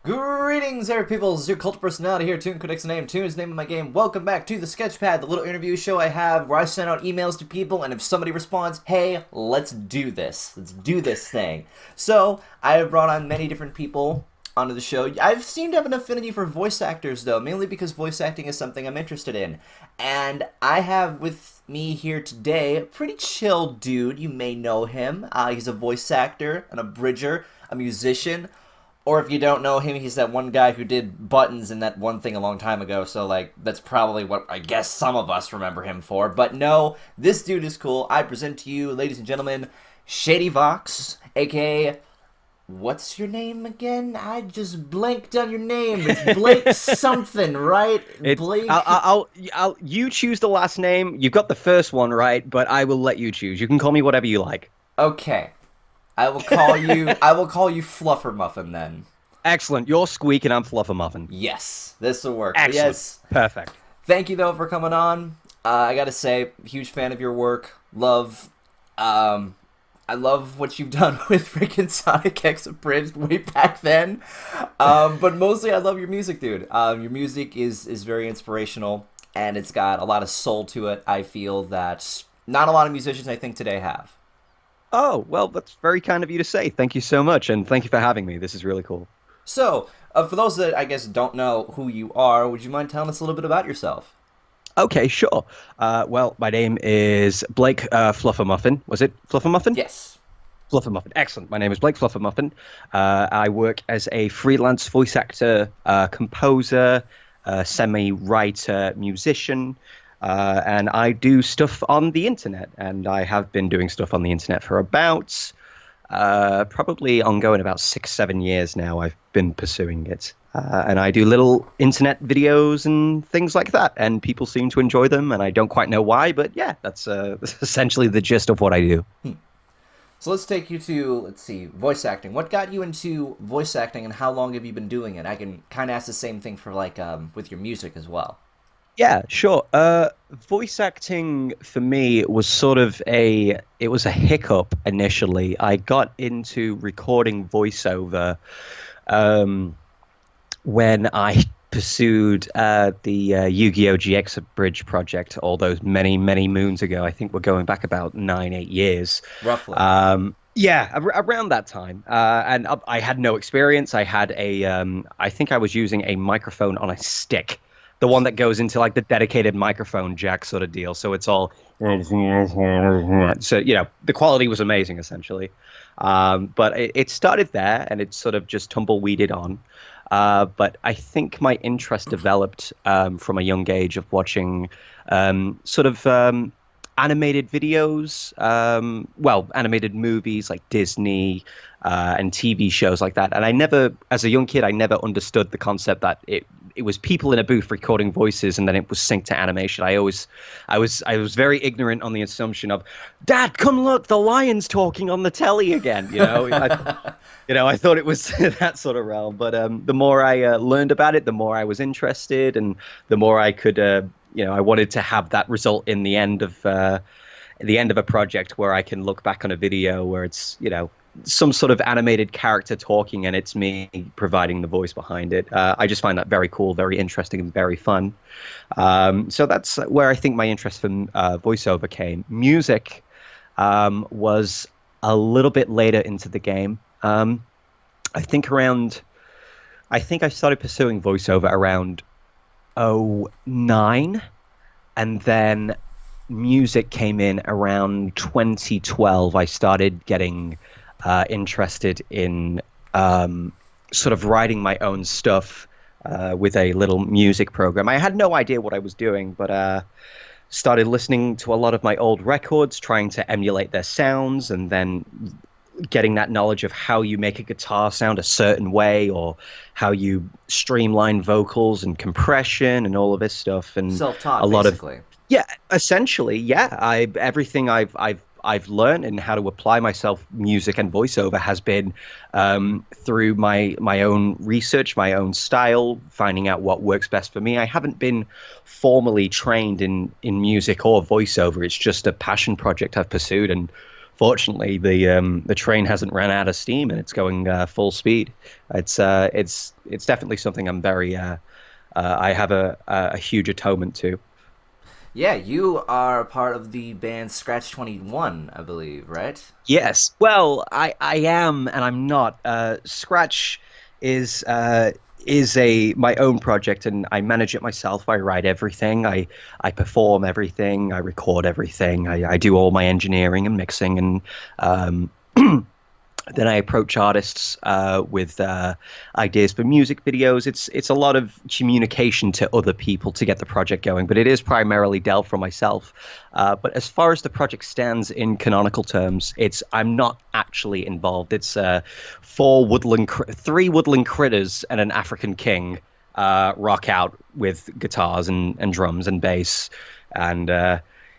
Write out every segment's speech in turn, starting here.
Greetings, there, people. This is your cult personality here, ToonKritic's name. Toon is the name of my game. Welcome back to the Sketchpad, the little interview show I have where I send out emails to people, and if somebody responds, hey, let's do this. Let's do this thing. So, I have brought on many different people onto the show. I seem to have an affinity for voice actors, though, mainly because voice acting is something I'm interested in. And I have with me here today a pretty chill dude. You may know him. He's a voice actor, an abridger, a musician. Or if you don't know him, he's that one guy who did buttons in that one thing a long time ago, so, like, that's probably what I guess some of us remember him for. But no, this dude is cool. I present to you, ladies and gentlemen, ShadyVox, a.k.a. What's your name again? I just blanked on your name. It's Blake something, right? Blake? You choose the last name. You've got the first one right, but I will let you choose. You can call me whatever you like. Okay. I will call you Fluffermuffin then. Excellent. You're Squeak and I'm Fluffermuffin. Yes, this will work. Excellent. Yes. Perfect. Thank you though for coming on. I gotta say, huge fan of your work. I love what you've done with freaking Sonic X Abridged way back then. But mostly I love your music, dude. Your music is very inspirational and it's got a lot of soul to it. I feel that not a lot of musicians I think today have. Oh, well, that's very kind of you to say. Thank you so much, and thank you for having me. This is really cool. So, for those that I guess don't know who you are, would you mind telling us a little bit about yourself? Okay, sure. Well, my name is Blake Fluffermuffin. Was it Fluffermuffin? Yes. Fluffermuffin. Excellent. My name is Blake Fluffermuffin. I work as a freelance voice actor, composer, semi-writer, musician. And I do stuff on the internet, and I have been doing stuff on the internet for about probably ongoing about 6-7 years now. I've been pursuing it, and I do little internet videos and things like that, and people seem to enjoy them, and I don't quite know why, but yeah, that's essentially the gist of what I do. So let's take you to, let's see, voice acting. What got you into voice acting, and how long have you been doing it? I can kind of ask the same thing for, like, with your music as well. Yeah, sure. Voice acting for me was sort of it was a hiccup initially. I got into recording voiceover when I pursued the Yu-Gi-Oh! GX Abridged project all those many, many moons ago. I think we're going back about 9-8 years. Roughly. Yeah, around that time. And I had no experience. I had I think I was using a microphone on a stick. The one that goes into like the dedicated microphone jack sort of deal. So it's all, so, you know, the quality was amazing essentially. But it started there and it sort of just tumbleweeded on. But I think my interest developed from a young age of watching sort of animated videos, animated movies like Disney and TV shows like that. And I never, as a young kid, I never understood the concept that it was people in a booth recording voices and then it was synced to animation. I was very ignorant on the assumption of, Dad, come look, the lion's talking on the telly again. You know, I thought it was that sort of realm. But the more I learned about it, the more I was interested, and the more I could, I wanted to have that result in the end of a project where I can look back on a video where it's, some sort of animated character talking and it's me providing the voice behind it. I just find that very cool, very interesting, and very fun. So that's where I think my interest from voiceover came. Music was a little bit later into the game. I think I started pursuing voiceover around 2009, and then music came in around 2012. I started getting interested in sort of writing my own stuff with a little music program. I had no idea what I was doing, but started listening to a lot of my old records, trying to emulate their sounds, and then getting that knowledge of how you make a guitar sound a certain way, or how you streamline vocals and compression and all of this stuff. And self-taught, a lot basically. Yeah, essentially, yeah. Everything I've learned and how to apply myself music and voiceover has been through my own research, my own style, finding out what works best for me. I haven't been formally trained in music or voiceover. It's just a passion project I've pursued, and fortunately, the train hasn't ran out of steam and it's going full speed. It's definitely something I'm very I have a huge atonement to. Yeah, you are part of the band Scratch 21, I believe, right? Yes. Well, I am and I'm not. Scratch is a my own project and I manage it myself. I write everything. I perform everything. I record everything. I do all my engineering and mixing and um, then I approach artists with ideas for music videos. It's a lot of communication to other people to get the project going, but it is primarily dealt for myself. But as far as the project stands in canonical terms, it's I'm not actually involved. It's three woodland critters and an African king rock out with guitars and drums and bass, and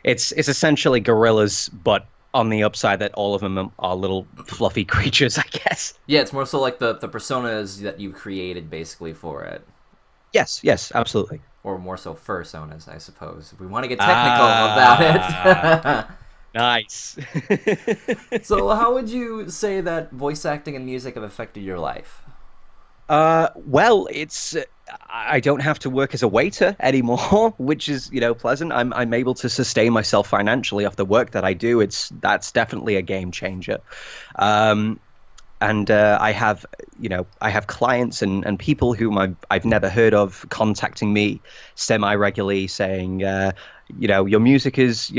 it's essentially gorillas, but on the upside that all of them are little fluffy creatures, I guess. Yeah, it's more so like the personas that you created basically for it. Yes, absolutely. Or more so fursonas, I suppose. If we want to get technical about it. Nice. So how would you say that voice acting and music have affected your life? Well, it's I don't have to work as a waiter anymore, which is pleasant. I'm able to sustain myself financially off the work that I do. That's definitely a game changer. And I have clients and people whom I've never heard of contacting me semi-regularly saying, your music is,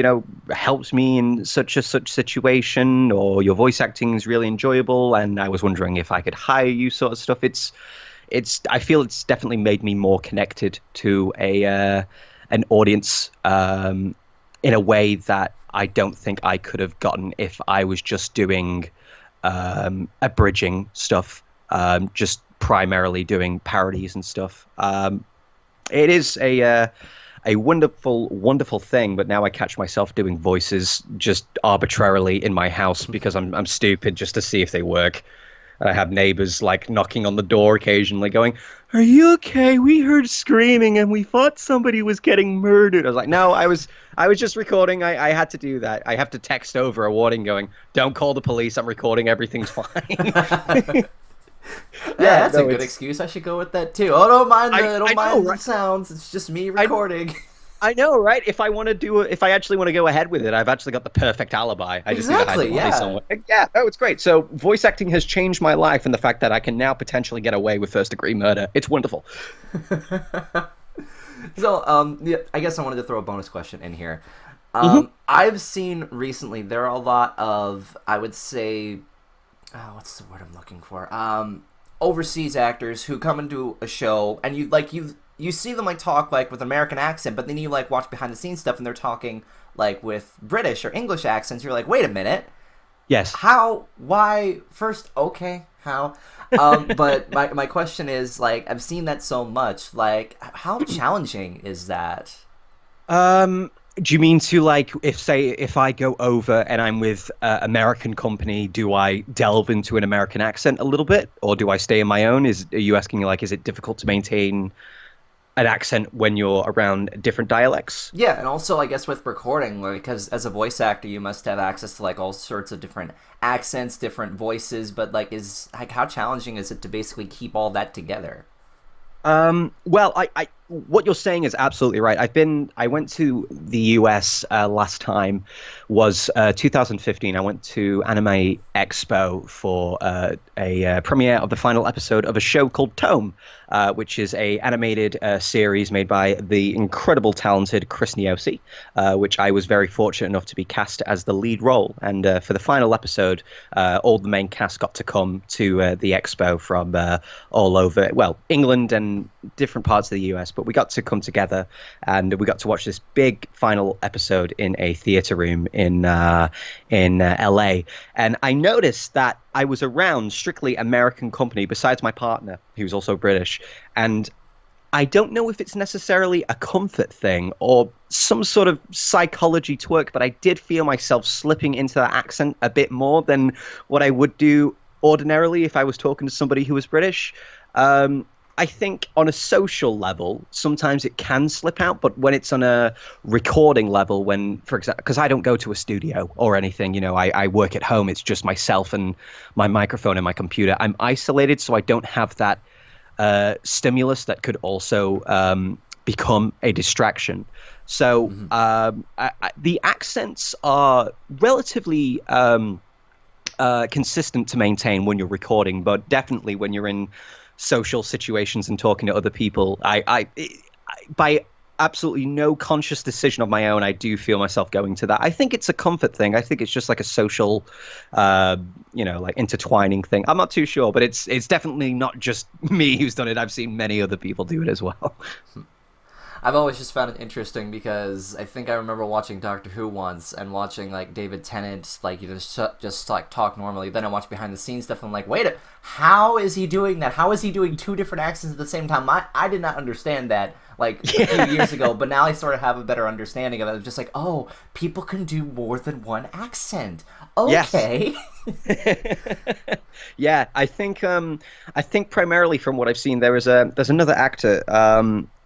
helps me in such a such situation, or your voice acting is really enjoyable, and I was wondering if I could hire you, sort of stuff. I feel it's definitely made me more connected to an audience in a way that I don't think I could have gotten if I was just doing abridging stuff, just primarily doing parodies and stuff. It is a wonderful thing, but now I catch myself doing voices just arbitrarily in my house because I'm stupid, just to see if they work. And I have neighbors like knocking on the door occasionally going, "Are you okay? We heard screaming and we thought somebody was getting murdered." I was like, "No, I was just recording. I had to do that. I have to text over a warning going, 'Don't call the police. I'm recording. Everything's fine.'" Yeah, that's a good excuse. I should go with that too. Oh, don't mind the right? sounds. It's just me recording. I know, right? If I actually want to go ahead with it, I've actually got the perfect alibi. I just need to hide the body somewhere. Yeah, it's great. So voice acting has changed my life, and the fact that I can now potentially get away with first-degree murder, it's wonderful. So, yeah, I guess I wanted to throw a bonus question in here. I've seen recently there are a lot of, I would say, what's the word I'm looking for? Overseas actors who come into a show and you see them like talk like with an American accent, but then you like watch behind the scenes stuff and they're talking like with British or English accents. You're like, wait a minute. Yes. How? Why? First, okay, how? But my question is like, I've seen that so much. Like, how challenging is that? Do you mean to like if I go over and I'm with American company, do I delve into an American accent a little bit, or do I stay in my own? Are you asking like, is it difficult to maintain an accent when you're around different dialects? Yeah, and also I guess with recording, like, because as a voice actor, you must have access to like all sorts of different accents, different voices. But like, how challenging is it to basically keep all that together? Well, what you're saying is absolutely right. I went to the US last time was 2015. I went to Anime Expo for a premiere of the final episode of a show called Tome, which is a animated series made by the incredible talented Chris Niosi, which I was very fortunate enough to be cast as the lead role. And for the final episode, all the main cast got to come to the expo from all over, well, England and different parts of the US, but we got to come together and we got to watch this big final episode in a theater room in LA. And I noticed that I was around strictly American company besides my partner, who's also British. And I don't know if it's necessarily a comfort thing or some sort of psychology twerk, but I did feel myself slipping into that accent a bit more than what I would do ordinarily if I was talking to somebody who was British. I think on a social level, sometimes it can slip out, but when it's on a recording level, when, for example, because I don't go to a studio or anything, I work at home. It's just myself and my microphone and my computer. I'm isolated, so I don't have that stimulus that could also become a distraction. So the accents are relatively consistent to maintain when you're recording, but definitely when you're in social situations and talking to other people, I by absolutely no conscious decision of my own, I do feel myself going to that. I think it's a comfort thing. I think it's just like a social, like intertwining thing. I'm not too sure, but it's definitely not just me who's done it. I've seen many other people do it as well. I've always just found it interesting because I think I remember watching Doctor Who once and watching like David Tennant just like talk normally. Then I watched behind the scenes stuff and I'm like, wait, how is he doing that? How is he doing two different accents at the same time? I did not understand that like a few years ago, but now I sort of have a better understanding of it. I'm just like, oh, people can do more than one accent. Okay. Yes. Yeah, I think primarily from what I've seen, there's another actor.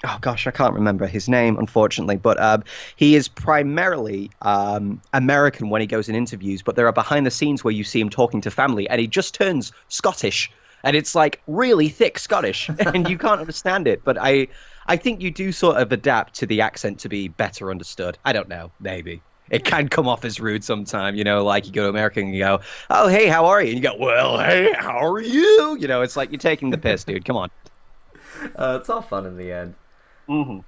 Oh gosh, I can't remember his name, unfortunately, but he is primarily American when he goes in interviews, but there are behind the scenes where you see him talking to family and he just turns Scottish, and it's like really thick Scottish and you can't understand it. But I think you do sort of adapt to the accent to be better understood. I don't know, maybe. It can come off as rude sometime, like you go to America and you go, oh, hey, how are you? And you go, well, hey, how are you? It's like you're taking the piss, dude. Come on. It's all fun in the end. Mm-hmm.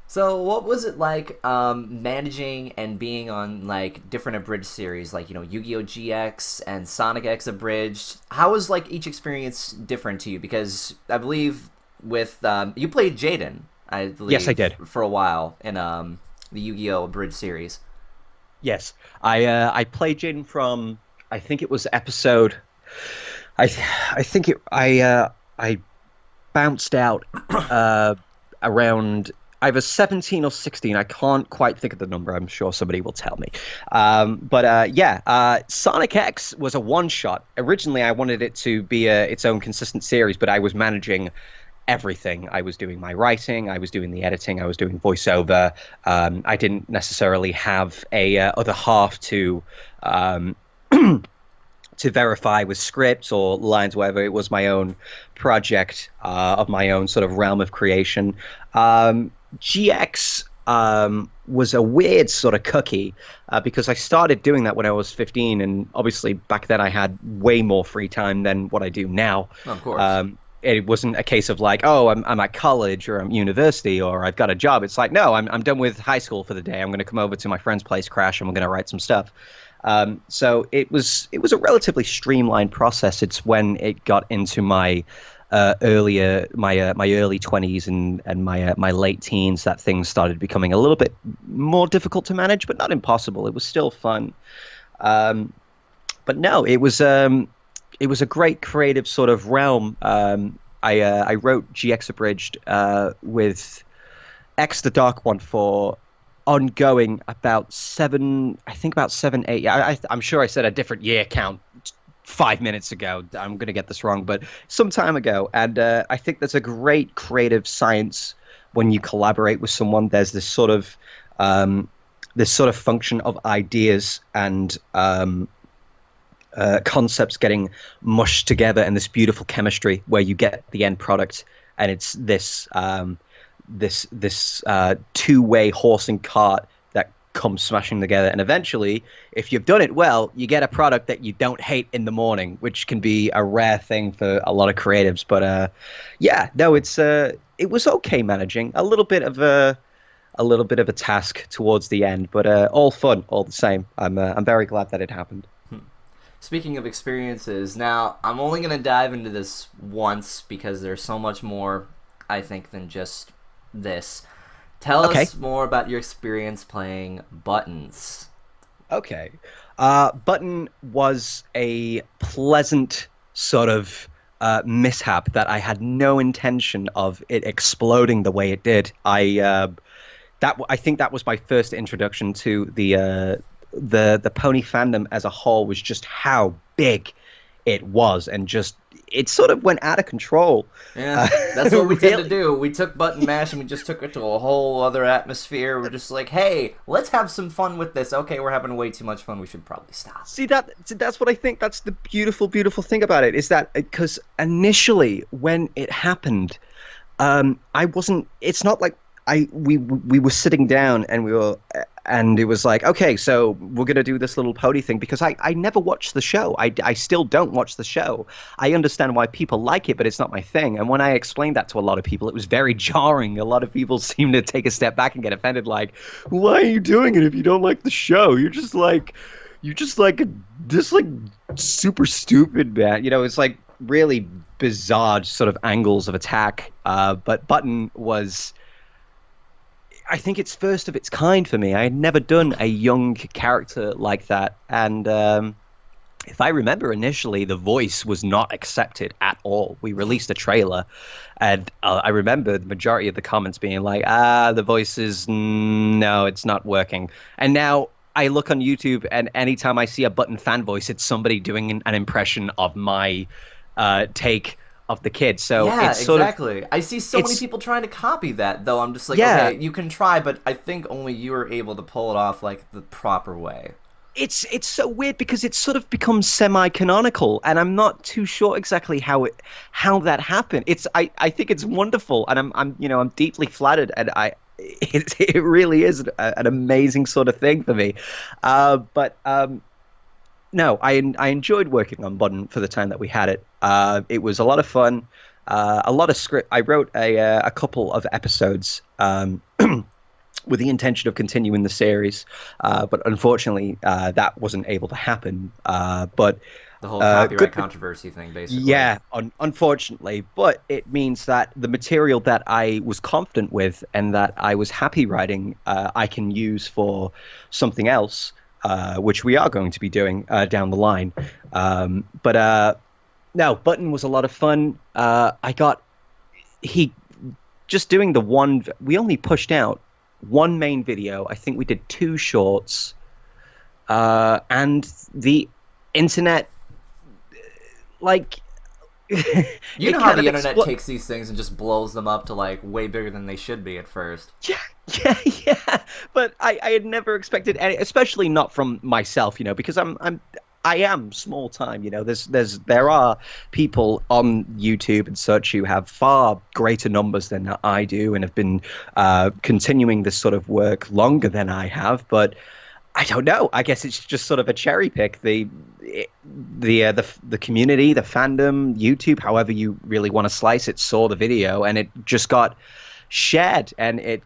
So what was it like managing and being on like different Abridged series, like Yu-Gi-Oh! GX and Sonic X Abridged? How was like each experience different to you? Because I believe with you played Jaden, I believe. Yes, I did. For a while in the Yu-Gi-Oh! Abridged series. Yes, I played Jaden from, I think it was episode. I bounced out around either 17 or 16. I can't quite think of the number. I'm sure somebody will tell me. Sonic X was a one-shot. Originally, I wanted it to be its own consistent series, but I was managing everything. I was doing my writing, I was doing the editing, I was doing voiceover. I didn't necessarily have a other half to to verify with scripts or lines, whatever. It was my own project of my own sort of realm of creation. GX was a weird sort of cookie because I started doing that when I was 15, and obviously back then I had way more free time than what I do now. Of course. It wasn't a case of like, oh, I'm at college or I'm university or I've got a job. It's like, no, I'm done with high school for the day. I'm going to come over to my friend's place, crash, and we're going to write some stuff. So it was a relatively streamlined process. It's when it got into my early 20s and my late teens that things started becoming a little bit more difficult to manage, but not impossible. It was still fun. But no, it was a great creative sort of realm. I wrote GX Abridged with X the Dark One for ongoing about 7, 8. I'm sure I said a different year count 5 minutes ago. I'm going to get this wrong, but some time ago. And I think there's a great creative science when you collaborate with someone. There's this sort of function of ideas and concepts getting mushed together in this beautiful chemistry where you get the end product, and it's this two-way horse and cart that comes smashing together. And eventually, if you've done it well, you get a product that you don't hate in the morning, which can be a rare thing for a lot of creatives. But it was okay managing a little bit of a task towards the end, but all fun, all the same. I'm very glad that it happened. Speaking of experiences, now I'm only going to dive into this once because there's so much more, I think, than just this. Tell us more about your experience playing Buttons. Okay. Button was a pleasant sort of mishap that I had no intention of it exploding the way it did. I think that was my first introduction to the pony fandom as a whole, was just how big it was, and just it sort of went out of control. Yeah, that's what we tend to Really. do. We took Button Mash and we just took it to a whole other atmosphere. We're just like, hey, let's have some fun with this. Okay, we're having way too much fun. We should probably stop. That's what I think. That's the beautiful thing about it, is that because initially when it happened, I wasn't. It's not like we were sitting down and and it was like, okay, so we're gonna do this little pony thing, because I never watched the show. I still don't watch the show. I understand why people like it, but it's not my thing. And when I explained that to a lot of people, it was very jarring. A lot of people seem to take a step back and get offended, like, why are you doing it if you don't like the show? You're just like super stupid, man. It's like really bizarre sort of angles of attack. But Button was, I think it's first of its kind for me. I had never done a young character like that. And if I remember, initially, the voice was not accepted at all. We released a trailer, and I remember the majority of the comments being like, the voice is, no, it's not working. And now I look on YouTube, and anytime I see a Button fan voice, it's somebody doing an impression of my take of the kid. So Yeah, it's sort exactly. I see so many people trying to copy that, though. I'm just like, Yeah. okay, you can try, but I think only you are able to pull it off like the proper way. it's so weird because it's sort of become semi-canonical, and I'm not too sure exactly how that happened. I think it's wonderful, and I'm deeply flattered, and it really is an amazing sort of thing for me. But no, I enjoyed working on Button for the time that we had it. It was a lot of fun, a lot of script. I wrote a couple of episodes with the intention of continuing the series, but unfortunately that wasn't able to happen. But The whole copyright controversy thing, basically. yeah, unfortunately, but it means that the material that I was confident with and that I was happy writing, I can use for something else. Which we are going to be doing down the line. But no, Button was a lot of fun. He just doing the one. We only pushed out one main video. I think we did 2 shorts, and the internet, like. You know how the internet takes these things and just blows them up to like way bigger than they should be at first. Yeah. But I had never expected any, especially not from myself, because I am small time, there are people on YouTube and such who have far greater numbers than I do and have been continuing this sort of work longer than I have, but I don't know. I guess it's just sort of a cherry pick. The community, the fandom, YouTube, however you really want to slice it, saw the video and it just got shared and it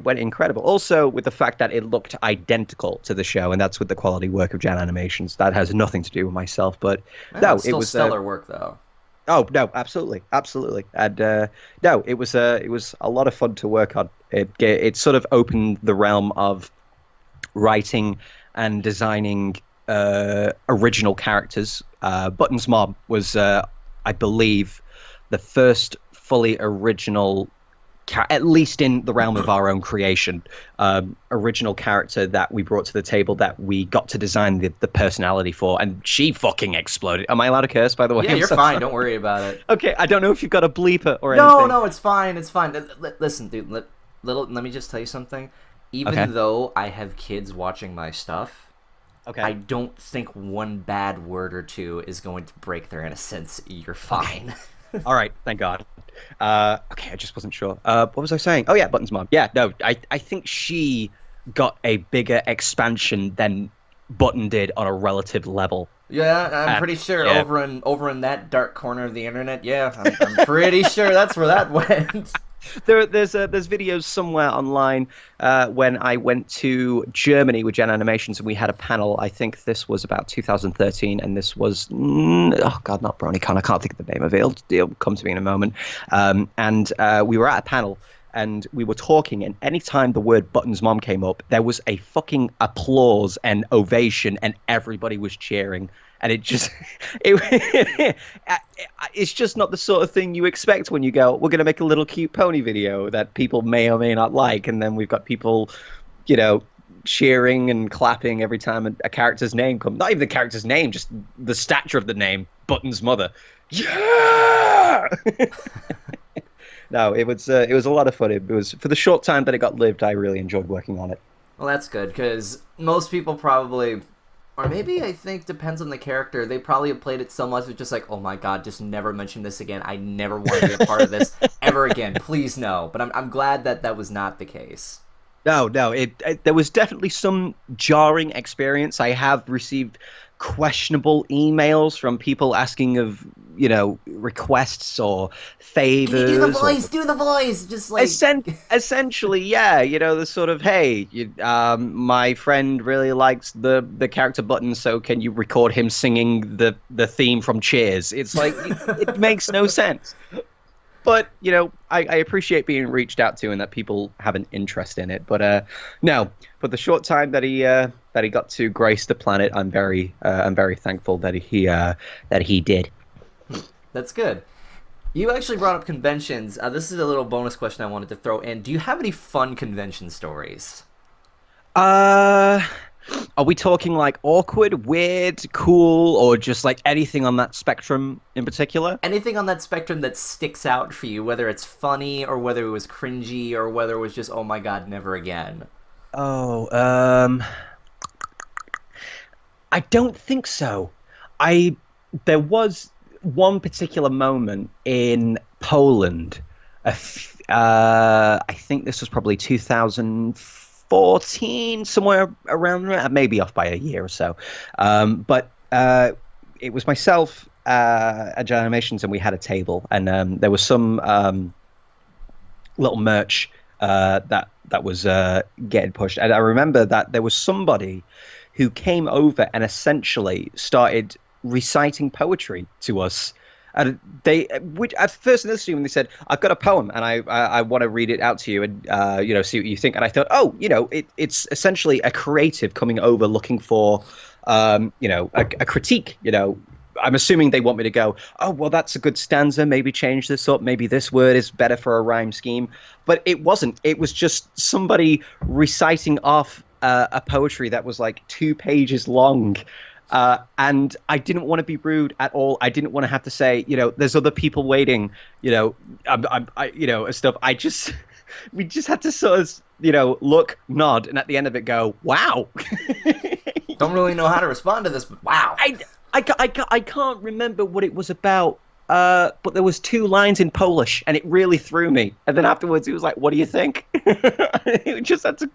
went incredible. Also, with the fact that it looked identical to the show, and that's with the quality work of Jan Animations. That has nothing to do with myself, but no, It's still it was stellar work though. Oh no, absolutely, and no, it was a lot of fun to work on. It sort of opened the realm of writing and designing original characters. Button's mom was, I believe, the first fully original, at least in the realm of our own creation, original character that we brought to the table that we got to design the personality for, and she fucking exploded. Am I allowed to curse, by the way? Yeah, you're fine. Don't worry about it. Okay, I don't know if you've got a bleeper or anything. No, it's fine. It's fine. Listen, dude. Let me just tell you something. Even though I have kids watching my stuff, I don't think one bad word or two is going to break their innocence. You're fine. All right, thank God. Okay, I just wasn't sure. What was I saying? Oh yeah, Button's mom. Yeah, no, I think she got a bigger expansion than Button did on a relative level. Yeah, I'm pretty sure over in that dark corner of the internet. Yeah, I'm pretty sure that's where that went. There's videos somewhere online when I went to Germany with Gen Animations and we had a panel. I think this was about 2013, and this was oh god, not BronyCon. I can't think of the name of it. It'll come to me in a moment. And we were at a panel and we were talking, and anytime the word Button's mom came up, there was a fucking applause and ovation, and everybody was cheering. And it just, it's just not the sort of thing you expect when you go, we're going to make a little cute pony video that people may or may not like. And then we've got people, cheering and clapping every time a character's name comes. Not even the character's name, just the stature of the name, Button's mother. Yeah. No, it was a lot of fun. It was for the short time that it got lived. I really enjoyed working on it. Well, that's good, because most people probably, or maybe I think depends on the character, they probably have played it so much it's just like, oh my god, just never mention this again. I never want to be a part of this ever again. Please no. But I'm glad that that was not the case. No, no, there was definitely some jarring experience. I have received questionable emails from people asking of, requests or Can you do the favors. voice? Do the voice! Just like... Essentially, yeah, the sort of, hey, my friend really likes the character button, so can you record him singing the theme from Cheers? It's like, it makes no sense. But, I appreciate being reached out to and that people have an interest in it. But no, for the short time that he got to grace the planet, I'm very thankful that he did. That's good. You actually brought up conventions. This is a little bonus question I wanted to throw in. Do you have any fun convention stories? Are we talking like awkward, weird, cool, or just like anything on that spectrum in particular? Anything on that spectrum that sticks out for you, whether it's funny or whether it was cringy or whether it was just, oh my god, never again. Oh, I don't think so. There was one particular moment in Poland. I think this was probably 2014, somewhere around there. Maybe off by a year or so. But it was myself, Agile Animations, and we had a table, and there was some little merch that was getting pushed. And I remember that there was somebody who came over and essentially started reciting poetry to us. And which at first initially when they said, "I've got a poem and I want to read it out to you and see what you think," and I thought, oh, it's essentially a creative coming over looking for a critique. I'm assuming they want me to go, oh, well, that's a good stanza. Maybe change this up. Maybe this word is better for a rhyme scheme. But it wasn't. It was just somebody reciting off a poetry that was like 2 pages long. And I didn't want to be rude at all. I didn't want to have to say, there's other people waiting, and stuff. We just had to sort of, look, nod, and at the end of it go, wow. Don't really know how to respond to this, but wow. I can't remember what it was about, but there was 2 lines in Polish, and it really threw me. And then afterwards, he was like, "What do you think?" It just had to.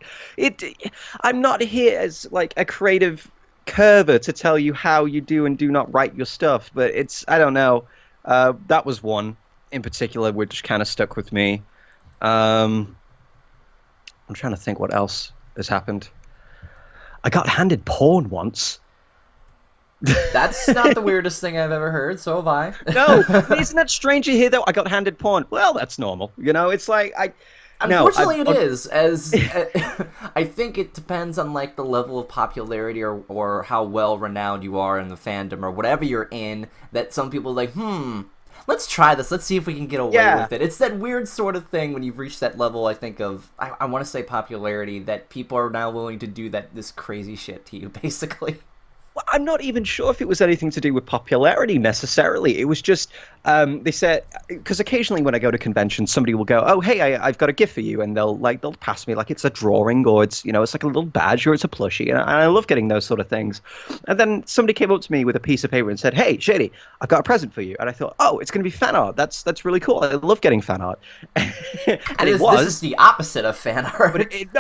I'm not here as like a creative curver to tell you how you do and do not write your stuff, but I don't know. That was one in particular which kind of stuck with me. I'm trying to think what else has happened. I got handed porn once. That's not the weirdest thing I've ever heard, so have I. No, isn't that strange to hear though? I got handed porn. Well, that's normal. It's like Unfortunately, it is. As I think it depends on like the level of popularity or how well renowned you are in the fandom or whatever you're in. That some people are like, let's try this. Let's see if we can get away with it. It's that weird sort of thing when you've reached that level. I think of I want to say popularity that people are now willing to do this crazy shit to you, basically. I'm not even sure if it was anything to do with popularity necessarily. It was just they said, because occasionally when I go to conventions, somebody will go, "Oh, hey, I've got a gift for you," and they'll pass me like it's a drawing or it's it's like a little badge or it's a plushie, and I love getting those sort of things. And then somebody came up to me with a piece of paper and said, "Hey, Shady, I've got a present for you," and I thought, "Oh, it's going to be fan art. That's really cool. I love getting fan art." And this is the opposite of fan art. But it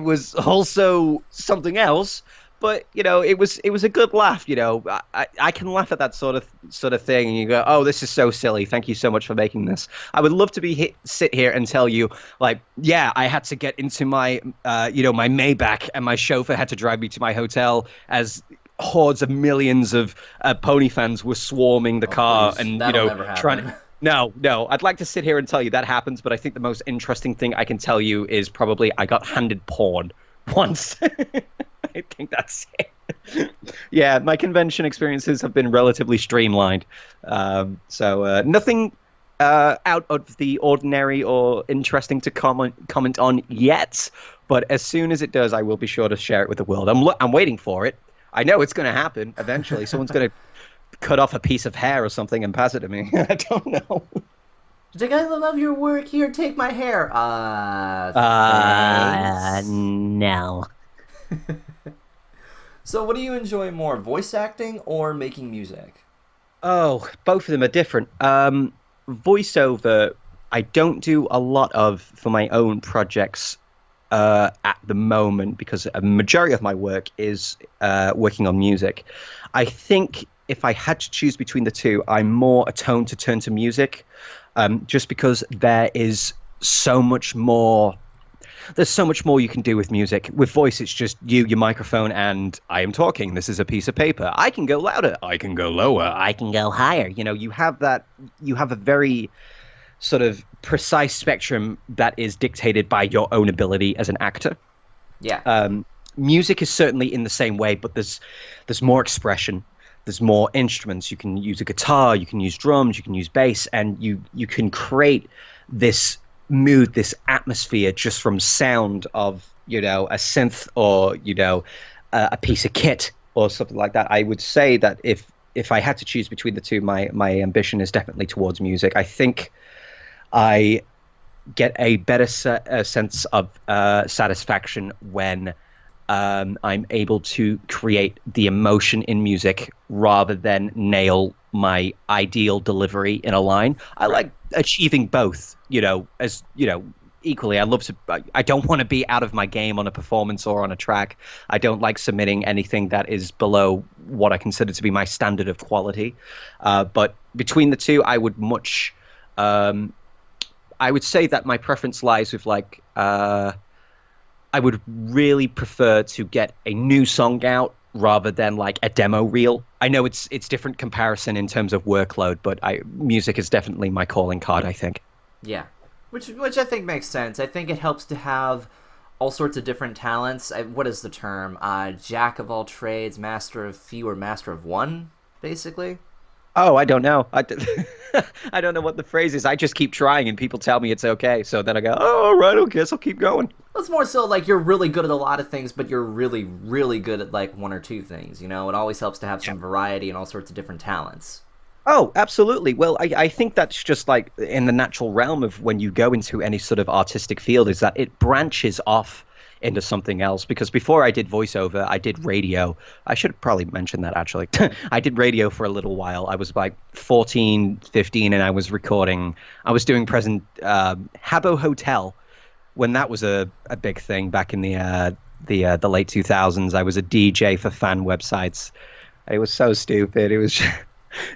was also something else. But it was a good laugh. I can laugh at that sort of thing, and you go, "Oh, this is so silly. Thank you so much for making this." I would love to sit here and tell you, like, yeah, I had to get into my my Maybach, and my chauffeur had to drive me to my hotel as hordes of millions of pony fans were swarming the car, please. and That'll trying to. No, I'd like to sit here and tell you that happens, but I think the most interesting thing I can tell you is probably I got handed porn once. I think that's it. Yeah, my convention experiences have been relatively streamlined. So nothing out of the ordinary or interesting to comment on yet. But as soon as it does, I will be sure to share it with the world. I'm waiting for it. I know it's going to happen eventually. Someone's going to cut off a piece of hair or something and pass it to me. I don't know. She's like, I love your work. Here, take my hair. Thanks. No. So, what do you enjoy more, voice acting or making music? Oh, both of them are different. Voiceover, I don't do a lot of for my own projects at the moment because a majority of my work is working on music. I think if I had to choose between the two, I'm more attuned to turn to music, just because there is so much more. There's so much more you can do with music. With voice, it's just you, your microphone, and I am talking. This is a piece of paper. I can go louder. I can go lower. I can go higher. You know, you have that. You have a very sort of precise spectrum that is dictated by your own ability as an actor. Yeah. Music is certainly in the same way, but there's more expression. There's more instruments. You can use a guitar. You can use drums. You can use bass, and you can create this mood, this atmosphere just from sound of, you know, a synth or, you know, a piece of kit or something like that. I would say that if I had to choose between the two, my ambition is definitely towards music. I think I get a better sense of satisfaction when I'm able to create the emotion in music rather than nail my ideal delivery in a line. I like achieving both, you know, as, you know, equally. I don't want to be out of my game on a performance or on a track. I don't like submitting anything that is below what I consider to be my standard of quality. But between the two, I would say that my preference lies with like, I would really prefer to get a new song out rather than like a demo reel. I know it's different comparison in terms of workload, but music is definitely my calling card, I think. Yeah. Which I think makes sense. I think it helps to have all sorts of different talents. What is the term? Jack of all trades, master of few, or master of one, basically? Oh, I don't know. I don't know what the phrase is. I just keep trying and people tell me it's okay. So then I go, oh, all right, I guess I'll keep going. It's more so like you're really good at a lot of things, but you're really, really good at like one or two things, you know? It always helps to have some variety and all sorts of different talents. Oh, absolutely. Well, I think that's just like in the natural realm of when you go into any sort of artistic field is that it branches off into something else. Because before I did voiceover, I did radio. I should probably mention that, actually. I did radio for a little while. I was like 14, 15, and I was doing Habbo Hotel when that was a big thing back in the late 2000s. I was a DJ for fan websites. It was so stupid. It was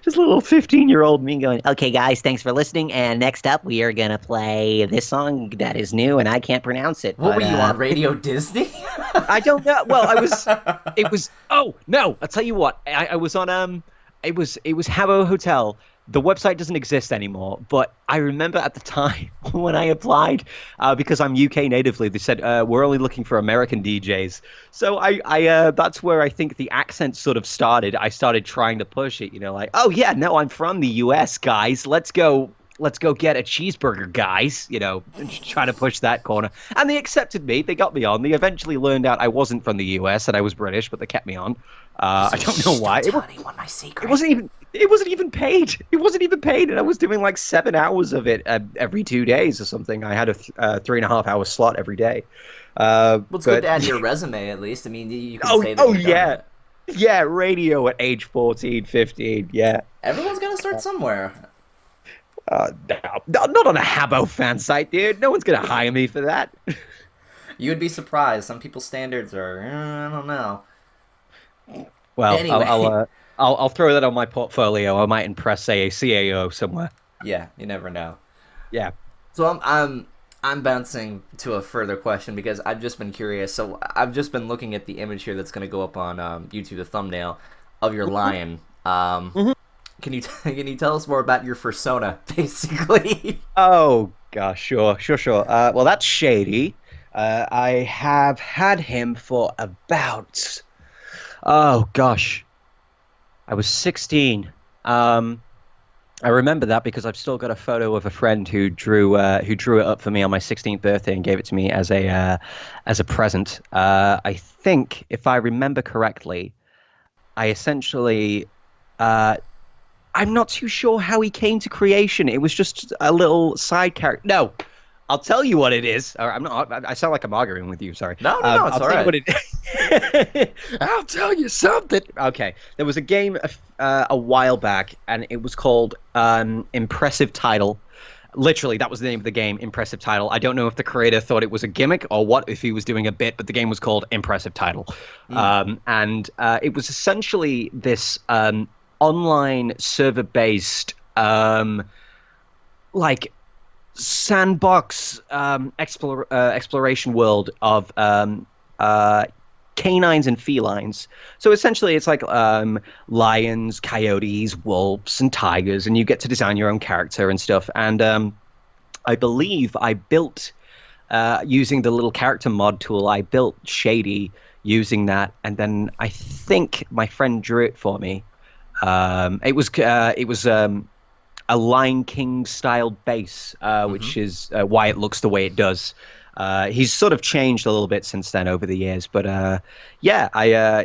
just a little 15-year-old me going, okay, guys, thanks for listening. And next up, we are going to play this song that is new, and I can't pronounce it. What were you on, Radio Disney? I don't know. Well, oh, no, I'll tell you what. I was on, it was Habbo Hotel. The website doesn't exist anymore, but I remember at the time when I applied, because I'm UK natively, they said, we're only looking for American DJs. So I that's where I think the accent sort of started. I started trying to push it, you know, like, oh yeah, no, I'm from the US, guys. Let's go get a cheeseburger, guys, you know, and try to push that corner. And they accepted me. They got me on. They eventually learned out I wasn't from the US and I was British, but they kept me on. I don't know why. Don't tell anyone my secret. It wasn't even paid. It wasn't even paid. And I was doing like 7 hours of it every 2 days or something. I had a 3.5-hour slot every day. Well, it's good to add to your resume, at least. I mean, you can say that. Oh, yeah. Yeah, radio at age 14, 15, yeah. Everyone's got to start somewhere. Not on a Habbo fan site, dude. No one's going to hire me for that. You would be surprised. Some people's standards are, I don't know. Well, anyway. I'll throw that on my portfolio. I might impress, say, a CAO somewhere. Yeah, you never know. Yeah. So I'm bouncing to a further question because I've just been curious. So I've just been looking at the image here that's going to go up on YouTube, the thumbnail of your lion. Can you tell us more about your persona, basically? Oh gosh, sure. Well, that's Shady. I have had him for about, oh gosh, I was 16. I remember that because I've still got a photo of a friend who drew it up for me on my 16th birthday and gave it to me as a present. I think, if I remember correctly, I essentially I'm not too sure how he came to creation. It was just a little side character. No, I'll tell you what it is. Or I'm not. I sound like I'm arguing with you. Sorry. No, no, no, it's I'll all tell you right. what it. I'll tell you something. Okay, there was a game a while back, and it was called Impressive Title. Literally, that was the name of the game, Impressive Title. I don't know if the creator thought it was a gimmick or what, if he was doing a bit, but the game was called Impressive Title. And it was essentially this online server-based, like, sandbox exploration world of canines and felines. So essentially, it's like lions, coyotes, wolves, and tigers, and you get to design your own character and stuff. And I believe I built, using the little character mod tool, I built Shady using that, and then I think my friend drew it for me. It was a Lion King style base, which is why it looks the way it does. He's sort of changed a little bit since then over the years, but yeah,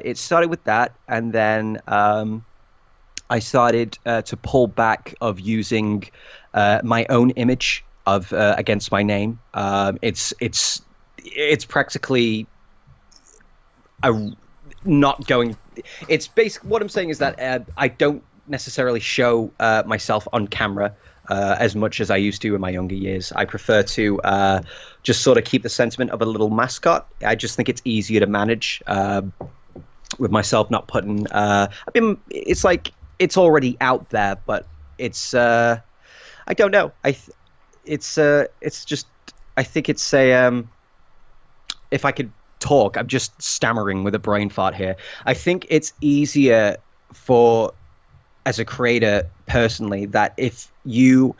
it started with that, and then I started to pull back of using my own image of against my name. It's practically a not going. It's basic. What I'm saying is that I don't necessarily show myself on camera as much as I used to in my younger years. I prefer to just sort of keep the sentiment of a little mascot. I just think it's easier to manage with myself not putting. I mean, it's like it's already out there, but it's. I don't know. It's just. I think it's a. If I could talk, I'm just stammering with a brain fart here. I think it's easier for, as a creator personally, that if you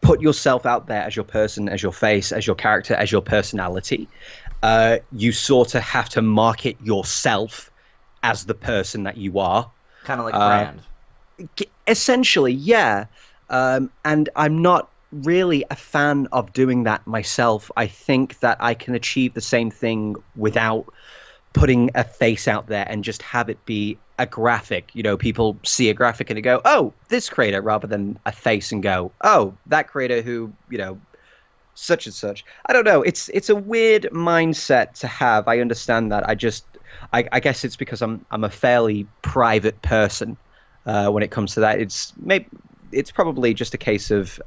put yourself out there as your person, as your face, as your character, as your personality, you sort of have to market yourself as the person that you are. Kind of like a brand. Essentially, yeah. And I'm not really a fan of doing that myself. I think that I can achieve the same thing without putting a face out there and just have it be a graphic. You know, people see a graphic and they go, oh, this creator, rather than a face and go, oh, that creator who, you know, such and such. I don't know. It's a weird mindset to have. I understand that. I guess it's because I'm a fairly private person when it comes to that. It's probably just a case of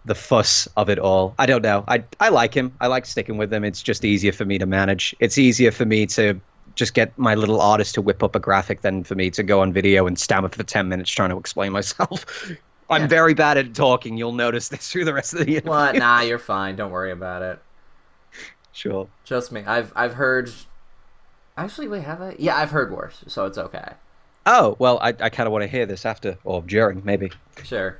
the fuss of it all. I don't know. I like him. I like sticking with him. It's just easier for me to manage. It's easier for me to just get my little artist to whip up a graphic than for me to go on video and stammer for 10 minutes trying to explain myself. I'm very bad at talking. You'll notice this through the rest of the interview. What? Nah, you're fine. Don't worry about it. Sure. Trust me. I've heard. Actually, wait, have I? Yeah, I've heard worse, so it's okay. Oh, well, I kind of want to hear this after, or during, maybe. Sure.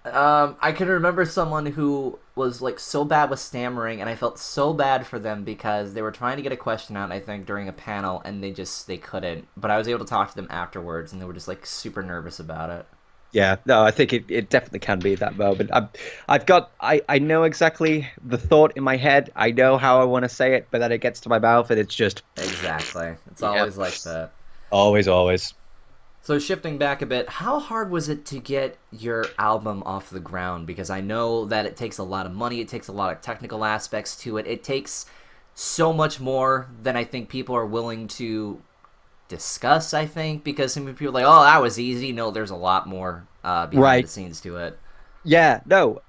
I can remember someone who was like so bad with stammering, and I felt so bad for them because they were trying to get a question out, I think, during a panel, and they couldn't. But I was able to talk to them afterwards, and they were just like super nervous about it. Yeah, no, I think it definitely can be that moment. I know exactly the thought in my head. I know how I want to say it, but then it gets to my mouth, and it's just exactly. It's always like that. Always, always. So shifting back a bit, how hard was it to get your album off the ground? Because I know that it takes a lot of money, it takes a lot of technical aspects to it. It takes so much more than I think people are willing to discuss, I think, because some people are like, oh, that was easy. No, there's a lot more behind the scenes to it. Yeah, no.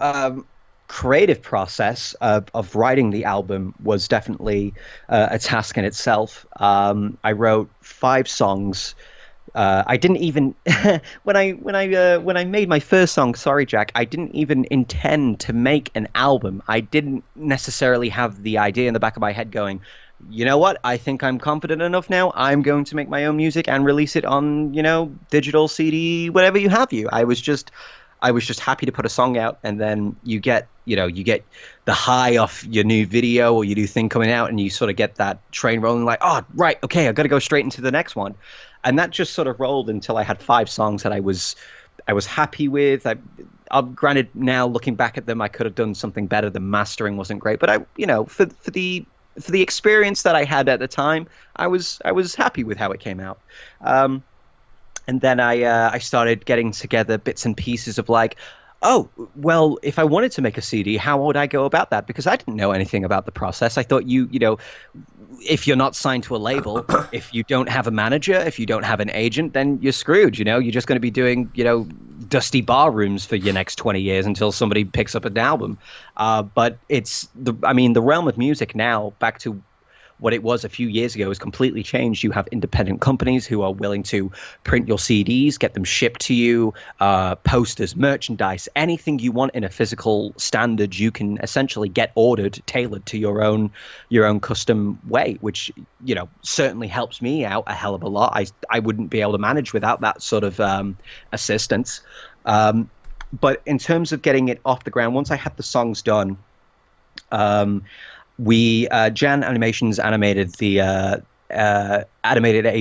Creative process of writing the album was definitely a task in itself. I wrote 5 songs. I didn't even when I made my first song, Sorry Jack, I didn't even intend to make an album. I didn't necessarily have the idea in the back of my head going, you know what, I think I'm confident enough now, I'm going to make my own music and release it on, you know, digital CD, whatever you have. I was just happy to put a song out, and then you get the high off your new video or your new thing coming out, and you sort of get that train rolling like, oh, right, okay, I've got to go straight into the next one. And that just sort of rolled until I had 5 songs that I was happy with. Granted, now looking back at them, I could have done something better. The mastering wasn't great, but for the experience that I had at the time, I was happy with how it came out. And then I started getting together bits and pieces of like, oh, well, if I wanted to make a CD, how would I go about that? Because I didn't know anything about the process. I thought you know, if you're not signed to a label, if you don't have a manager, if you don't have an agent, then you're screwed. You know, you're just going to be doing, you know, dusty bar rooms for your next 20 years until somebody picks up an album. But the realm of music now, back to what it was a few years ago, has completely changed. You have independent companies who are willing to print your CDs, get them shipped to you, posters, merchandise, anything you want in a physical standard, you can essentially get ordered, tailored to your own custom way, which, you know, certainly helps me out a hell of a lot. I wouldn't be able to manage without that sort of assistance. But in terms of getting it off the ground, once I had the songs done, Jan Animations animated a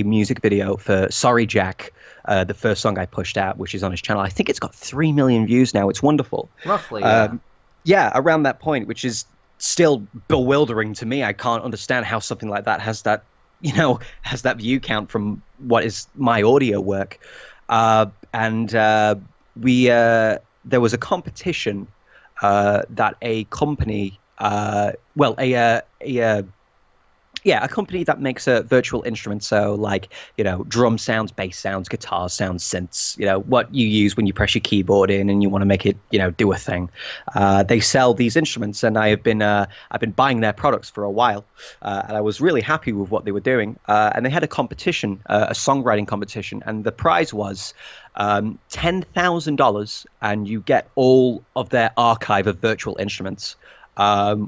music video for Sorry Jack, the first song I pushed out, which is on his channel. I think it's got 3 million views now. It's wonderful. Roughly, yeah. Yeah, around that point, which is still bewildering to me. I can't understand how something like that has that view count from what is my audio work. And there was a competition that a company, a company that makes a virtual instrument. So like, you know, drum sounds, bass sounds, guitar sounds, synths, you know, what you use when you press your keyboard in and you want to make it, you know, do a thing. They sell these instruments, and I've been buying their products for a while, and I was really happy with what they were doing. And they had a competition, a songwriting competition, and the prize was $10,000, and you get all of their archive of virtual instruments.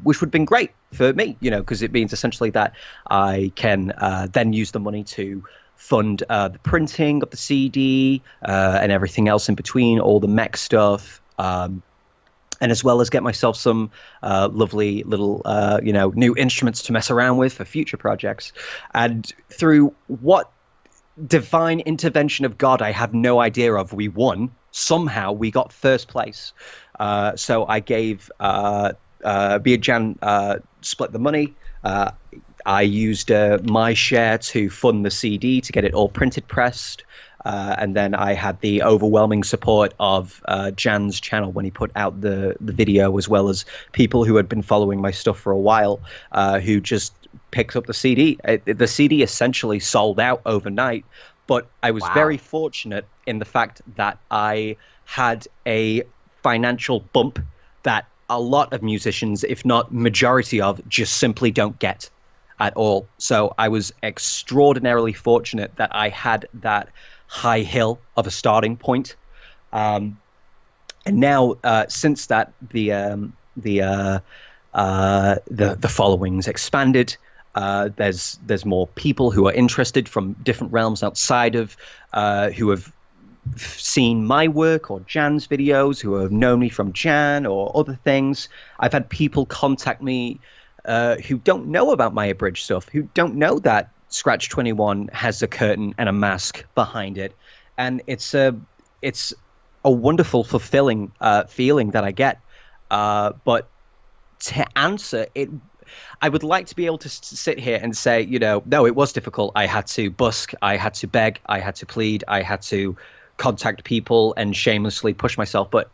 Which would have been great for me, you know, because it means essentially that I can then use the money to fund the printing of the CD and everything else in between, all the mech stuff, and as well as get myself some lovely little, new instruments to mess around with for future projects. And through what divine intervention of God I have no idea of, we won. Somehow we got first place. So I gave... Jan split the money. I used my share to fund the CD to get it all printed, pressed, and then I had the overwhelming support of Jan's channel when he put out the video, as well as people who had been following my stuff for a while, who just picked up the CD. The CD essentially sold out overnight, but I was very fortunate in the fact that I had a financial bump that a lot of musicians, if not majority of, just simply don't get at all. So I was extraordinarily fortunate that I had that high hill of a starting point. And now, since that, the following's expanded. There's more people who are interested from different realms outside of who have seen my work or Jan's videos, who have known me from Jan or other things. I've had people contact me who don't know about my Abridged stuff, who don't know that Scratch 21 has a curtain and a mask behind it. And it's a wonderful, fulfilling feeling that I get. But to answer it, I would like to be able to sit here and say, you know, no, it was difficult. I had to busk, I had to beg, I had to plead, I had to contact people and shamelessly push myself, but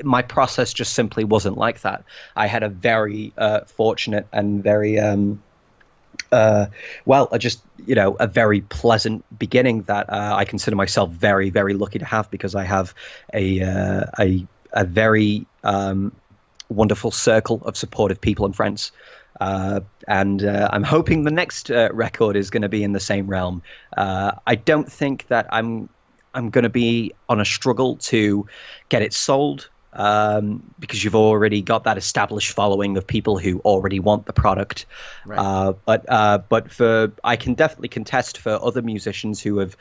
my process just simply wasn't like that. I had a very fortunate and very a very pleasant beginning that I consider myself very, very lucky to have, because I have a very wonderful circle of supportive people and friends. And I'm hoping the next record is going to be in the same realm. I don't think that I'm going to be on a struggle to get it sold, because you've already got that established following of people who already want the product. Right. But I can definitely contest for other musicians who have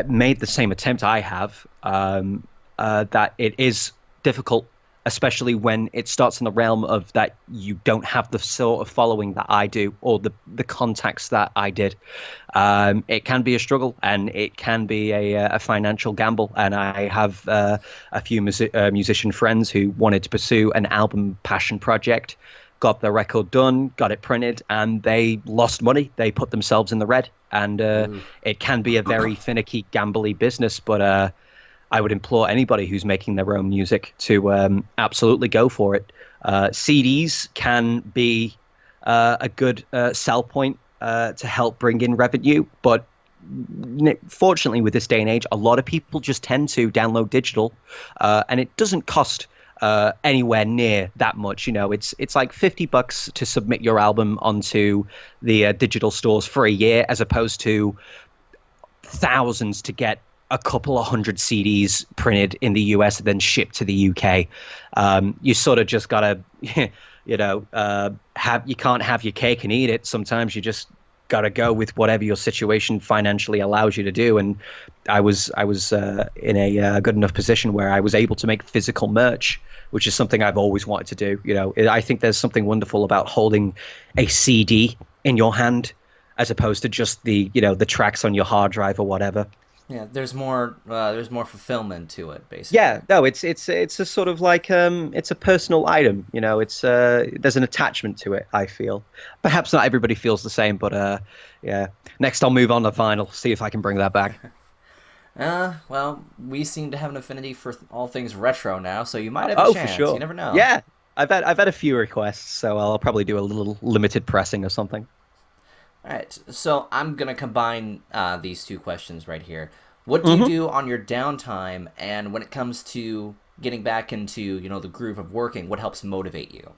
made the same attempt I have, that it is difficult, especially when it starts in the realm of that you don't have the sort of following that I do, or the contacts that I did. It can be a struggle, and it can be a financial gamble. And I have a few musician friends who wanted to pursue an album passion project, got the record done, got it printed, and they lost money. They put themselves in the red, and it can be a very finicky, gambly business. But I would implore anybody who's making their own music to absolutely go for it. CDs can be a good sell point to help bring in revenue, but fortunately, with this day and age, a lot of people just tend to download digital, and it doesn't cost anywhere near that much. It's like $50 to submit your album onto the digital stores for a year, as opposed to thousands to get a couple of hundred CDs printed in the US and then shipped to the UK. You sort of just gotta, you can't have your cake and eat it. Sometimes you just got to go with whatever your situation financially allows you to do. And I was in a good enough position where I was able to make physical merch, which is something I've always wanted to do. I think there's something wonderful about holding a CD in your hand as opposed to just the tracks on your hard drive or whatever. Yeah, there's more fulfillment to it, basically. Yeah, no, it's a sort of like it's a personal item, it's there's an attachment to it, I feel. Perhaps not everybody feels the same, but yeah. Next I'll move on to vinyl, see if I can bring that back. Well, we seem to have an affinity for all things retro now, so you might have a chance. For sure. You never know. Yeah. I've had a few requests, so I'll probably do a little limited pressing or something. All right, so I'm going to combine these two questions right here. What do you do on your downtime, and when it comes to getting back into, the groove of working, what helps motivate you?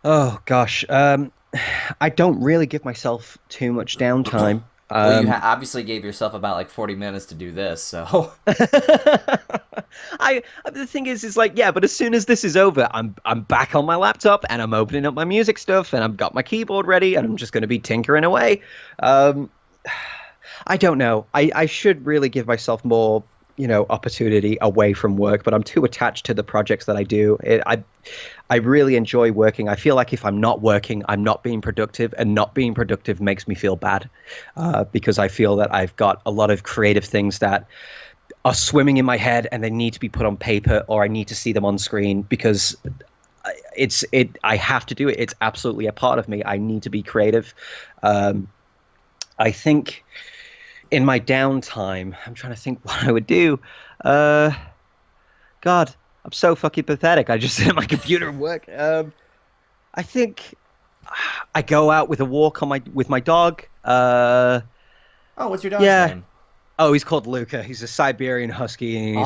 Oh, gosh. I don't really give myself too much downtime. Well, you obviously gave yourself about like 40 minutes to do this, so... The thing is like, yeah, but as soon as this is over, I'm back on my laptop and I'm opening up my music stuff and I've got my keyboard ready and I'm just going to be tinkering away. I don't know. I should really give myself more, opportunity away from work, but I'm too attached to the projects that I do. I really enjoy working. I feel like if I'm not working, I'm not being productive, and not being productive makes me feel bad because I feel that I've got a lot of creative things that are swimming in my head and they need to be put on paper, or I need to see them on screen because I have to do it. It's absolutely a part of me. I need to be creative. I think in my downtime, I'm trying to think what I would do. God, I'm so fucking pathetic. I just sit at my computer and work. I think I go out with a walk with my dog. What's your dog's name? Oh, he's called Luca. He's a Siberian Husky, and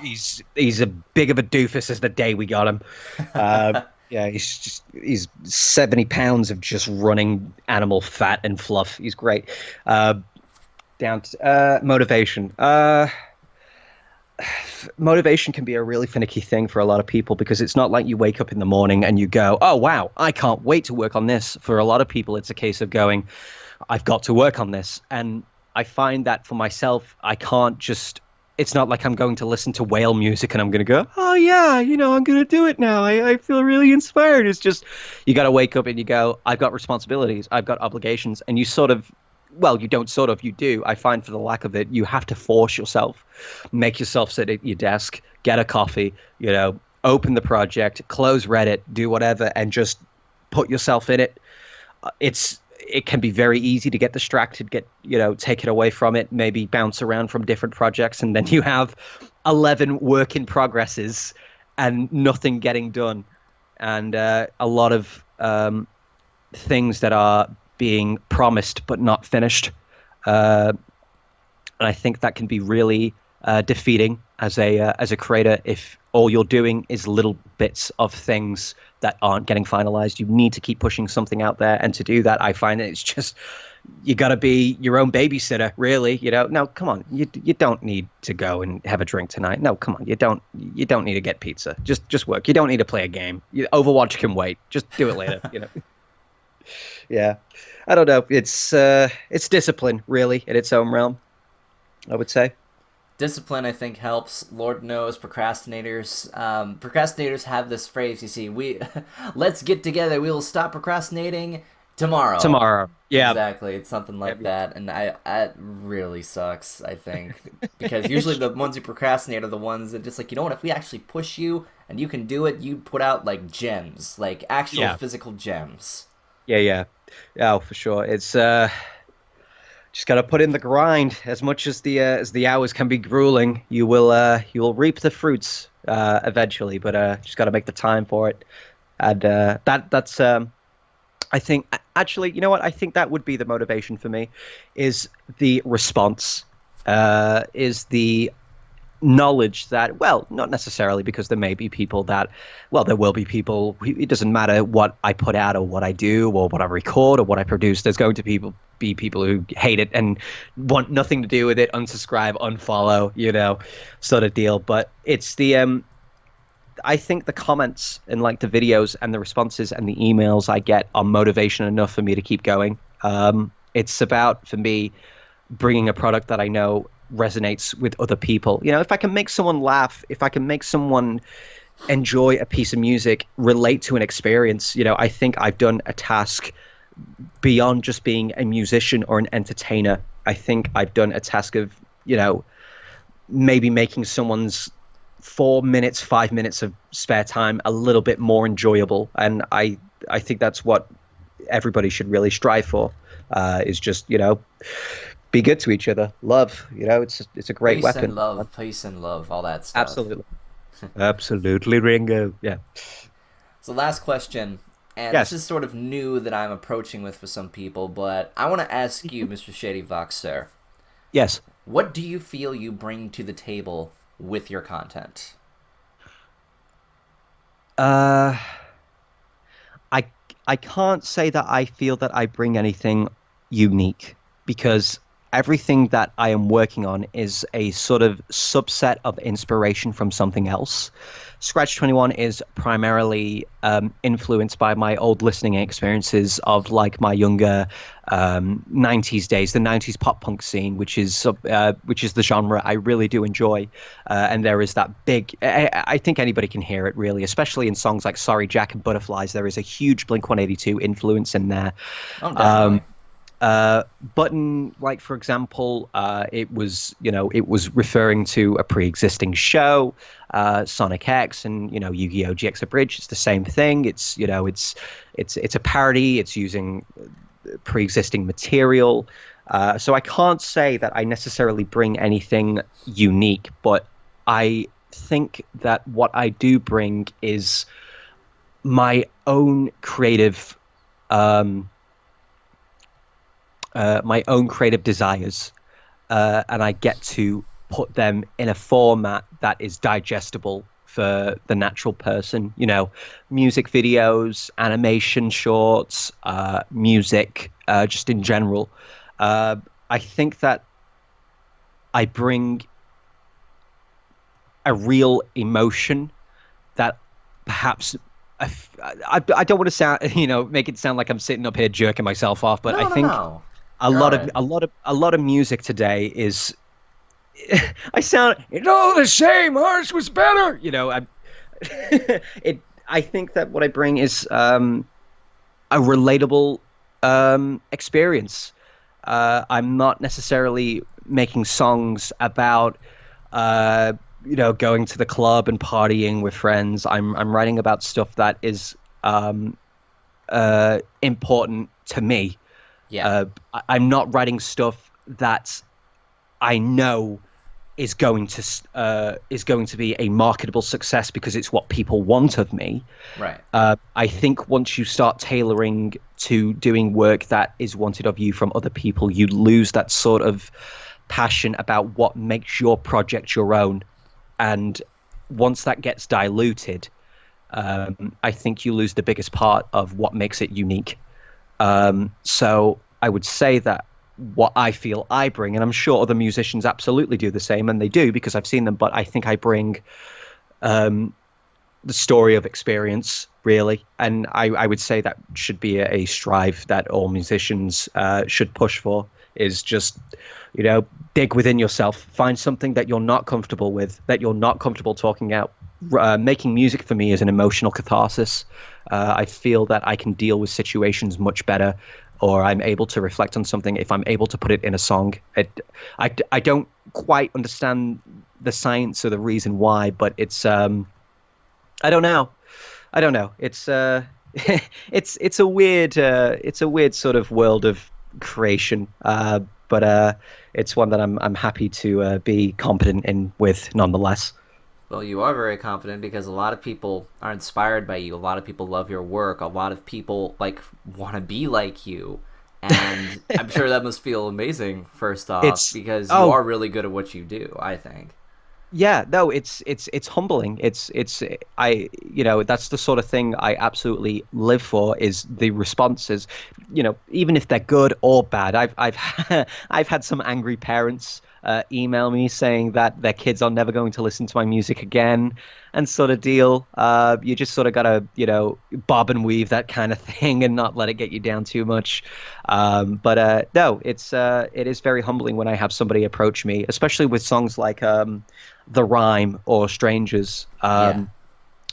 he's a big of a doofus as the day we got him. Yeah, he's 70 pounds of just running animal fat and fluff. He's great. Down to motivation. Motivation can be a really finicky thing for a lot of people because it's not like you wake up in the morning and you go, oh, wow, I can't wait to work on this. For a lot of people, it's a case of going, I've got to work on this. And I find that for myself, I can't just, it's not like I'm going to listen to whale music and I'm going to go, oh yeah, I'm going to do it now. I feel really inspired. It's just, you got to wake up and you go, I've got responsibilities, I've got obligations. And you sort of, well, you don't sort of, you do. I find for the lack of it, you have to force yourself, make yourself sit at your desk, get a coffee, open the project, close Reddit, do whatever, and just put yourself in it. It can be very easy to get distracted, take it away from it, maybe bounce around from different projects, and then you have 11 work in progresses and nothing getting done. And a lot of things that are being promised but not finished. And I think that can be really defeating as a creator if all you're doing is little bits of things that aren't getting finalized. You need to keep pushing something out there, and to do that, I find that it's just, you got to be your own babysitter, really. No, come on, you don't need to go and have a drink tonight. No, come on, you don't need to get pizza. Just work. You don't need to play a game. Overwatch can wait. Just do it later. Yeah, I don't know. It's discipline, really, in its own realm, I would say. Discipline, I think, helps. Lord knows procrastinators. Procrastinators have this phrase, you see, let's get together, we will stop procrastinating Tomorrow. tomorrow. Yeah. Exactly. It's something like Every- that. And that really sucks, I think. Because usually the ones who procrastinate are the ones that just like, you know what, if we actually push you and you can do it, you put out like gems, like actual yeah. physical gems. Yeah. Oh, for sure. It's just got to put in the grind. As much as the hours can be grueling, you will reap the fruits eventually. But just got to make the time for it. And that's I think actually, you know what? I think that would be the motivation for me, is the response, is the knowledge that, well, not necessarily, because there may be people that, well, there will be people. It doesn't matter what I put out or what I do or what I record or what I produce. There's going to be people who hate it and want nothing to do with it, unsubscribe, unfollow, sort of deal. But it's the I think the comments and like the videos and the responses and the emails I get are motivation enough for me to keep going. It's about, for me, bringing a product that I know resonates with other people. If I can make someone laugh, if I can make someone enjoy a piece of music, relate to an experience, I think I've done a task beyond just being a musician or an entertainer. I think I've done a task of, maybe making someone's 4 minutes, 5 minutes of spare time a little bit more enjoyable. And I think that's what everybody should really strive for, is just, be good to each other. Love, it's a great weapon. Peace and love, all that stuff. Absolutely. Absolutely, Ringo. Yeah. So last question, and Yes. this is sort of new that I'm approaching with for some people, but I want to ask you, Mr. ShadyVox, sir, Yes. what do you feel you bring to the table with your content? Uh, I I can't say that I feel that I bring anything unique, because everything that I am working on is a sort of subset of inspiration from something else. Scratch 21 is primarily influenced by my old listening experiences of like my younger 90s days, the 90s pop punk scene, which is the genre I really do enjoy. And there is that big, I think anybody can hear it really, especially in songs like Sorry Jack and Butterflies. There is a huge Blink-182 influence in there. Oh, definitely. Button, like for example, it was referring to a pre-existing show, Sonic X, and Yu-Gi-Oh! GX Abridged. It's the same thing. It's it's a parody. It's using pre-existing material. So I can't say that I necessarily bring anything unique, but I think that what I do bring is my own creative. My own creative desires, and I get to put them in a format that is digestible for the natural person. Music videos, animation shorts, music, just in general. I think that I bring a real emotion that perhaps I don't want to sound, make it sound like I'm sitting up here jerking myself off, but No, I no, think no. a You're lot all of right. a lot of music today is I sound the same. Ours was better. I think that what I bring is a relatable experience. I'm not necessarily making songs about going to the club and partying with friends. I'm writing about stuff that is important to me. Yeah. I'm not writing stuff that I know is going to be a marketable success because it's what people want of me. Right. I think once you start tailoring to doing work that is wanted of you from other people, you lose that sort of passion about what makes your project your own. And once that gets diluted, I think you lose the biggest part of what makes it unique. So I would say that what I feel I bring, and I'm sure other musicians absolutely do the same, and they do because I've seen them, but I think I bring the story of experience, really. And I would say that should be a strive that all musicians should push for, is just, dig within yourself, find something that you're not comfortable with, that you're not comfortable talking out, making music for me is an emotional catharsis. I feel that I can deal with situations much better, or I'm able to reflect on something if I'm able to put it in a song. I don't quite understand the science or the reason why, but it's I don't know. I don't know. It's it's a weird sort of world of creation. But it's one that I'm happy to be competent in with nonetheless. Well, you are very confident because a lot of people are inspired by you. A lot of people love your work. A lot of people like want to be like you. And I'm sure that must feel amazing first off It's because you oh are really good at what you do, I think. Yeah, no, it's humbling. It's I that's the sort of thing I absolutely live for is the responses, even if they're good or bad. I've I've had some angry parents email me saying that their kids are never going to listen to my music again, and sort of deal. You just sort of gotta bob and weave that kind of thing and not let it get you down too much. But no, it is very humbling when I have somebody approach me, especially with songs like The Rhyme or Strangers. Yeah.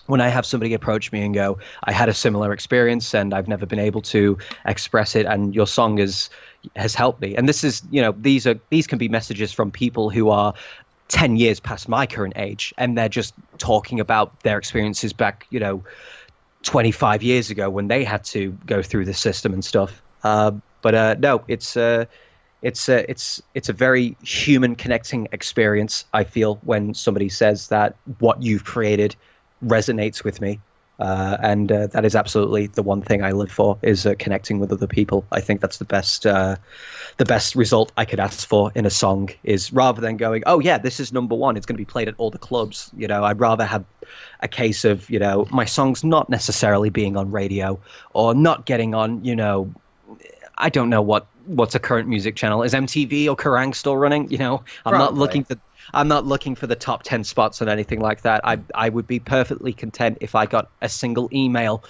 When I have somebody approach me and go, I had a similar experience and I've never been able to express it, and your song has helped me. And this is, these can be messages from people who are 10 years past my current age, and they're just talking about their experiences back, 25 years ago when they had to go through the system and stuff. But no, it's a very human connecting experience. I feel when somebody says that what you've created resonates with me, and that is absolutely the one thing I live for is connecting with other people. I think that's the best result I could ask for in a song is rather than going, oh yeah, this is number one, it's going to be played at all the clubs. I'd rather have a case of my songs not necessarily being on radio or not getting on. I don't know what's a current music channel. Is MTV or Kerrang still running? Probably. I'm not looking for the top 10 spots or anything like that. I would be perfectly content if I got a single email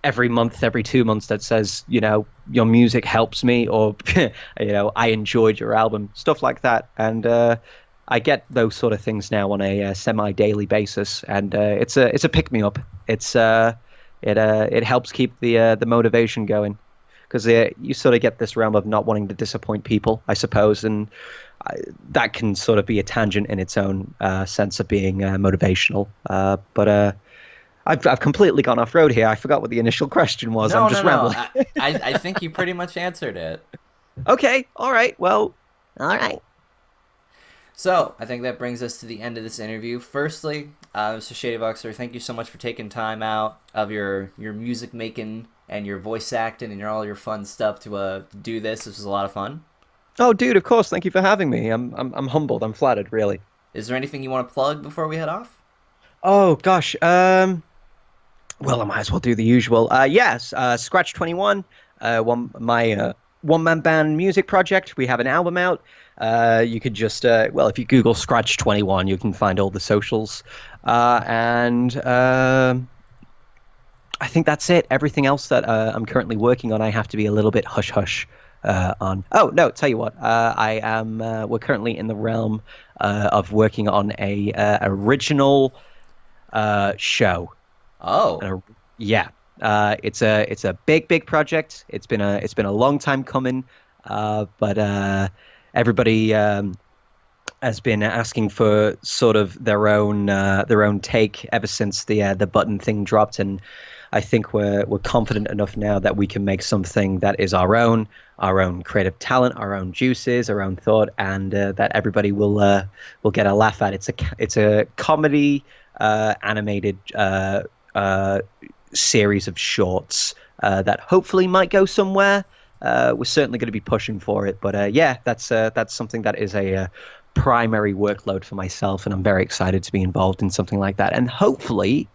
every month, every 2 months that says, your music helps me, or I enjoyed your album, stuff like that. And I get those sort of things now on a semi-daily basis, and it's a pick me up. It helps keep the motivation going, because you sort of get this realm of not wanting to disappoint people, I suppose, and that can sort of be a tangent in its own sense of being motivational. But I've completely gone off road here. I forgot what the initial question was. I'm No, just no, no. rambling. I think you pretty much answered it. Okay, all right. Well, all right. So, I think that brings us to the end of this interview. Firstly, Mr. ShadyVoxer, thank you so much for taking time out of your music making and your voice acting and all your fun stuff to do this. This was a lot of fun. Oh, dude, of course. Thank you for having me. I'm humbled. I'm flattered, really. Is there anything you want to plug before we head off? Oh gosh. Well, I might as well do the usual. Yes, Scratch 21, one man band music project. We have an album out. You could just if you Google Scratch 21, you can find all the socials. And I think that's it. Everything else that I'm currently working on, I have to be a little bit hush hush on. Oh no, tell you what, I am. We're currently in the realm of working on a original show. Oh. Yeah, it's a big project. It's been a long time coming, but everybody has been asking for sort of their own take ever since the button thing dropped, and I think we're confident enough now that we can make something that is our own creative talent, our own juices, our own thought, and that everybody will get a laugh at. It's a comedy animated series of shorts that hopefully might go somewhere. We're certainly going to be pushing for it, but yeah, that's something that is a primary workload for myself, and I'm very excited to be involved in something like that. And hopefully,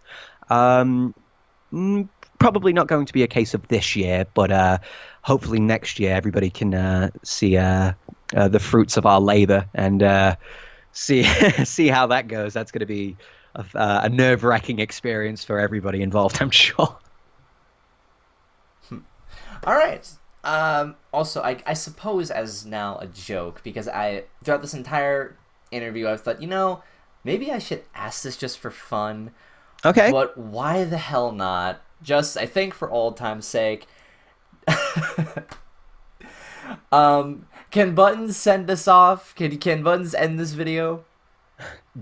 probably not going to be a case of this year, but hopefully next year everybody can see the fruits of our labor and see see how that goes. That's going to be a nerve-wracking experience for everybody involved, I'm sure. All right. Also, I suppose as now a joke, because throughout this entire interview, I've thought, maybe I should ask this just for fun. Okay. But why the hell not? Just, I think for old time's sake. Can Buttons send us off? Can Buttons end this video?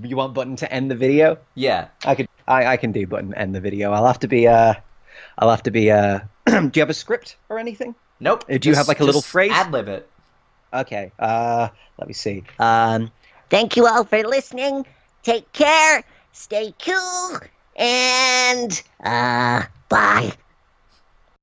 You want Button to end the video? Yeah. I can do Button end the video. I'll have to be do you have a script or anything? Nope. Do you have like a little phrase? Ad-lib it. Okay. Let me see. Thank you all for listening. Take care. Stay cool. And, bye.